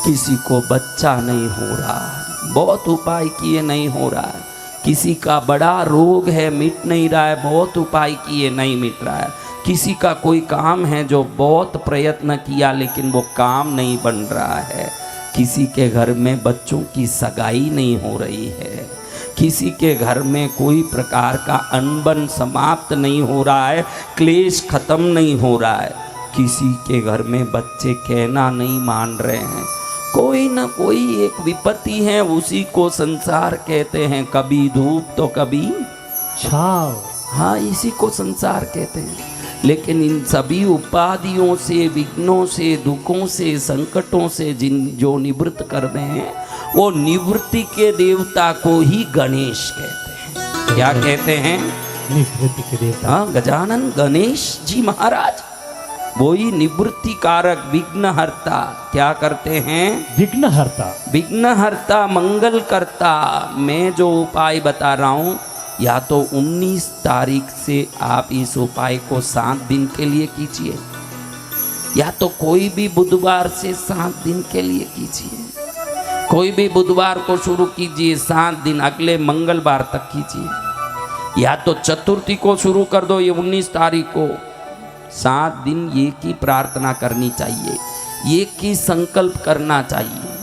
किसी को बच्चा नहीं हो रहा है, बहुत उपाय किए नहीं हो रहा है। किसी का बड़ा रोग है, मिट नहीं रहा है, बहुत उपाय किए नहीं मिट रहा है। किसी का कोई काम है जो बहुत प्रयत्न किया लेकिन वो काम नहीं बन रहा है। किसी के घर में बच्चों की सगाई नहीं हो रही है। किसी के घर में कोई प्रकार का अनबन समाप्त नहीं हो रहा है, क्लेश खत्म नहीं हो रहा है। किसी के घर में बच्चे कहना नहीं मान रहे हैं। कोई ना कोई एक विपत्ति है, उसी को संसार कहते हैं। कभी धूप तो कभी छाव। हाँ, इसी को संसार कहते हैं। लेकिन इन सभी उपाधियों से, विघ्नों से, दुखों से, संकटों से जो निवृत्त कर दें, वो निवृत्ति के देवता को ही गणेश कहते हैं। क्या कहते हैं? निवृत्ति के देवता। हाँ, गजानन गणेश जी महाराज वही निवृत्ति कारक, विघ्नहर्ता। क्या करते हैं? विघ्नहर्ता। विघ्नहर्ता, मंगल करता। मैं जो उपाय बता रहा हूँ, या तो 19 तारीख से आप इस उपाय को 7 दिन के लिए कीजिए, या तो कोई भी बुधवार से 7 दिन के लिए कीजिए। कोई भी बुधवार को शुरू कीजिए, 7 दिन अगले मंगलवार तक कीजिए, या तो चतुर्थी को शुरू कर दो, ये 19 तारीख को 7 दिन एक ही प्रार्थना करनी चाहिए, एक ही संकल्प करना चाहिए,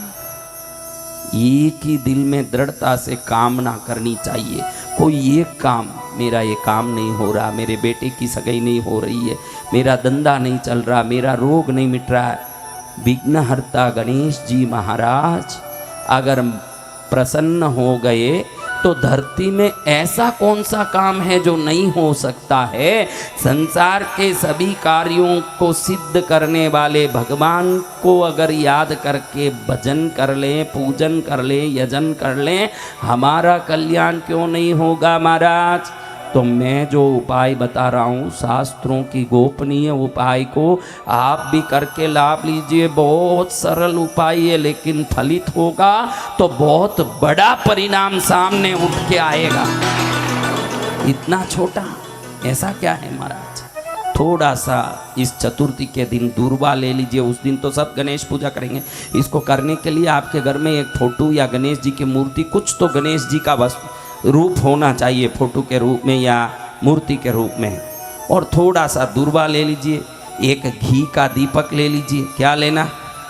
एक ही दिल में दृढ़ता से कामना करनी चाहिए। कोई एक काम, मेरा ये काम नहीं हो रहा, मेरे बेटे की सगाई नहीं हो रही है, मेरा धंधा नहीं चल रहा, मेरा रोग नहीं मिट रहा है, विघ्नहर्ता गणेश जी महाराज अगर प्रसन्न हो गए तो धरती में ऐसा कौन सा काम है जो नहीं हो सकता है। संसार के सभी कार्यों को सिद्ध करने वाले भगवान को अगर याद करके भजन कर लें, पूजन कर लें, यजन कर लें, हमारा कल्याण क्यों नहीं होगा महाराज। तो मैं जो उपाय बता रहा हूँ, शास्त्रों की गोपनीय उपाय को आप भी करके लाभ लीजिए। बहुत सरल उपाय है, लेकिन फलित होगा तो बहुत बड़ा परिणाम सामने उठ के आएगा। इतना छोटा ऐसा क्या है महाराज। थोड़ा सा इस चतुर्थी के दिन दूर्वा ले लीजिए। उस दिन तो सब गणेश पूजा करेंगे। इसको करने के लिए आपके घर में एक फोटो या गणेश जी की मूर्ति, कुछ तो गणेश जी का वस्तु रूप होना चाहिए, फोटो के रूप में या मूर्ति के रूप में। और थोड़ा सा दूर्वा ले लीजिए, एक घी का दीपक ले लीजिए। क्या लेना?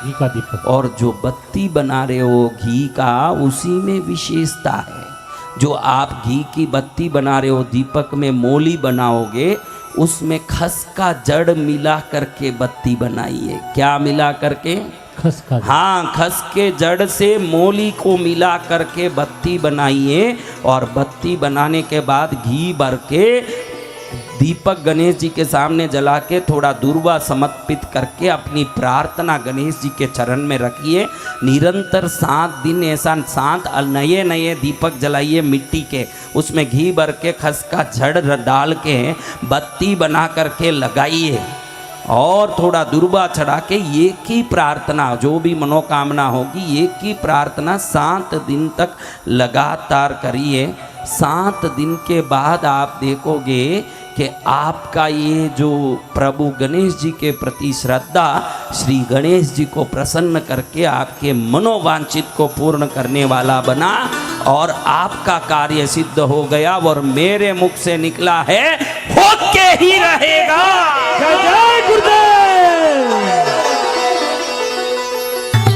घी का दीपक। और जो बत्ती बना रहे हो घी का, उसी में विशेषता है। जो आप घी की बत्ती बना रहे हो, दीपक में मोली बनाओगे, उसमें खस का जड़ मिला करके बत्ती बनाइए। क्या मिला करके? खस का। हाँ, खस के जड़ से मोली को मिला करके बत्ती बनाइए। और बत्ती बनाने के बाद घी भर के दीपक गणेश जी के सामने जला के थोड़ा दूर्वा समर्पित करके अपनी प्रार्थना गणेश जी के चरण में रखिए। निरंतर 7 दिन ऐसा 7 नए नए दीपक जलाइए मिट्टी के, उसमें घी भर के खस का जड़ डाल के बत्ती बना करके लगाइए। और थोड़ा दूर्वा चढ़ा के एक ही प्रार्थना, जो भी मनोकामना होगी, एक ही प्रार्थना 7 दिन तक लगातार करिए। 7 दिन के बाद आप देखोगे कि आपका ये जो प्रभु गणेश जी के प्रति श्रद्धा श्री गणेश जी को प्रसन्न करके आपके मनोवांछित को पूर्ण करने वाला बना और आपका कार्य सिद्ध हो गया। और मेरे मुख से निकला है, होके ही रहेगा। जय गुरुदेव।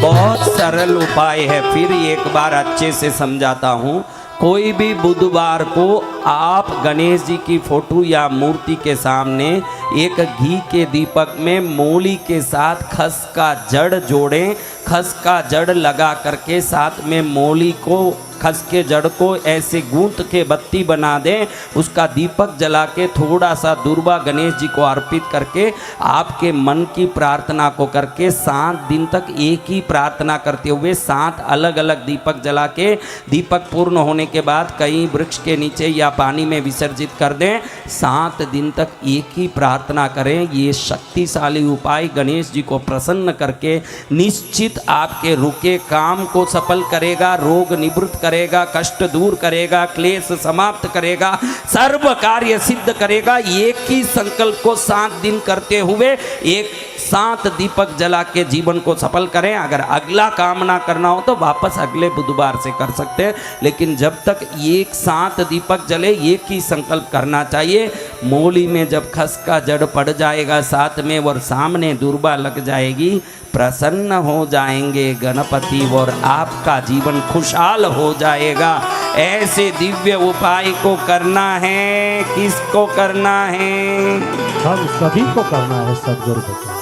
बहुत सरल उपाय है, फिर एक बार अच्छे से समझाता हूँ। कोई भी बुधवार को आप गणेश जी की फोटो या मूर्ति के सामने एक घी के दीपक में मूली के साथ खस का जड़ जोड़ें। खस का जड़ लगा करके साथ में मूली को, खस के जड़ को ऐसे गूंथ के बत्ती बना दें। उसका दीपक जला के थोड़ा सा दूर्वा गणेश जी को अर्पित करके आपके मन की प्रार्थना को करके 7 दिन तक एक ही प्रार्थना करते हुए 7 अलग अलग दीपक जला के, दीपक पूर्ण होने के बाद कहीं वृक्ष के नीचे या पानी में विसर्जित कर दें। 7 दिन तक एक ही प्रार्थना करें। ये शक्तिशाली उपाय गणेश जी को प्रसन्न करके निश्चित आपके रुके काम को सफल करेगा, रोग निवृत्त करेगा, कष्ट दूर करेगा, क्लेश समाप्त करेगा, सर्व कार्य सिद्ध करेगा। एक ही संकल्प को 7 दिन करते हुए एक साथ दीपक जला के जीवन को सफल करें। अगर अगला कामना करना हो तो वापस अगले बुधवार से कर सकते हैं, लेकिन जब तक एक साथ दीपक जले एक ही संकल्प करना चाहिए। मूली में जब खस का जड़ पड़ जाएगा साथ में और सामने दुर्बा लग जाएगी, प्रसन्न हो जाएंगे गणपति और आपका जीवन खुशहाल हो जाएगा। ऐसे दिव्य उपाय को करना है, किसको करना है? हम सभी को करना है सदगुरु बता।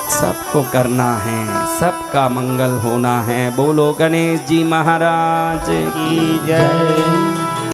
सबको करना है, सबका मंगल होना है। बोलो गणेश जी महाराज की जय।